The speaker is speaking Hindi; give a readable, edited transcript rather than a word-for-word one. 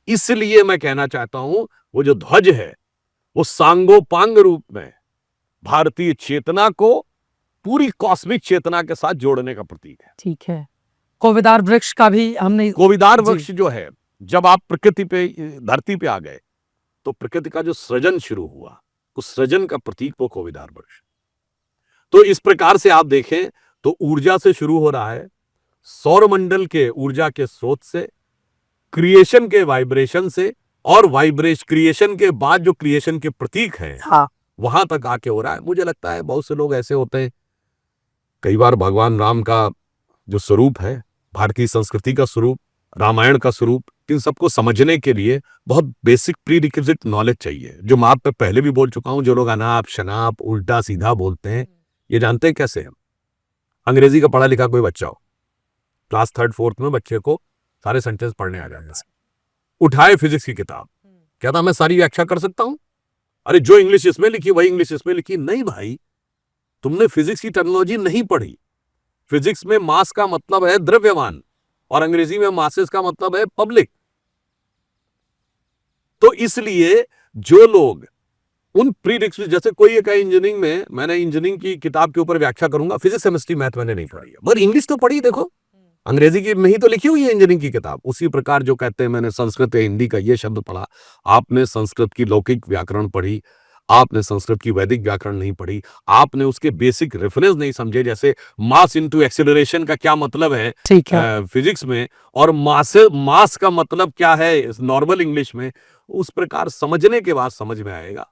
इसलिए मैं कहना चाहता हूं वो जो ध्वज है वो सांगोपांग रूप में भारतीय चेतना को पूरी कॉस्मिक चेतना के साथ जोड़ने का प्रतीक है। ठीक है। कोविदार वृक्ष का भी हमने कोविदार वृक्ष जो है, जब आप प्रकृति पे, धरती पे आ गए तो प्रकृति का जो सृजन शुरू हुआ, उस सृजन का प्रतीक वो कोविदार वृक्ष। तो इस प्रकार से आप देखें तो ऊर्जा से शुरू हो रहा है, सौरमंडल के ऊर्जा के स्रोत से, क्रिएशन के वाइब्रेशन से, और क्रिएशन के बाद जो क्रिएशन के प्रतीक हैं, हाँ, वहां तक आके हो रहा है। मुझे लगता है बहुत से लोग ऐसे होते हैं, कई बार भगवान राम का जो स्वरूप है, भारतीय संस्कृति का स्वरूप, रामायण का स्वरूप, इन सबको समझने के लिए बहुत बेसिक प्री रिक्विजिट नॉलेज चाहिए, जो मैं आप पे पहले भी बोल चुका हूं। जो लोग अनाप शनाप उल्टा सीधा बोलते हैं, ये जानते हैं कैसे हम? अंग्रेजी का पढ़ा लिखा कोई बच्चा हो, क्लास 3rd 4th में बच्चे को सारे सेंटेंस पढ़ने आ जाएंगे, उठाए फिजिक्स की किताब, कहता मैं सारी व्याख्या कर सकता हूं। अरे जो इंग्लिश इसमें लिखी वही इंग्लिश इसमें लिखी। नहीं भाई, तुमने फिजिक्स की टेक्नोलॉजी नहीं पढ़ी। फिजिक्स में मास का मतलब है द्रव्यमान, और अंग्रेजी में मासेस का मतलब है पब्लिक। तो इसलिए जो लोग उन प्री रिक्विजिट, जैसे कोई एक इंजीनियरिंग में, मैंने इंजीनियरिंग की किताब के ऊपर व्याख्या करूंगा, फिजिक्स केमिस्ट्री मैथ मैंने नहीं पढ़ी है, मगर इंग्लिश तो पढ़ी। देखो अंग्रेजी की में ही तो लिखी हुई है इंजीनियरिंग की किताब। उसी प्रकार जो कहते हैं मैंने संस्कृत या हिंदी का ये शब्द पढ़ा, आपने संस्कृत की लौकिक व्याकरण पढ़ी, आपने संस्कृत की वैदिक व्याकरण नहीं पढ़ी, आपने उसके बेसिक रेफरेंस नहीं समझे, जैसे मास इनटू एक्सेलरेशन का क्या मतलब है फिजिक्स में, और मास का मतलब क्या है नॉर्मल इंग्लिश में। उस प्रकार समझने के बाद समझ में आएगा।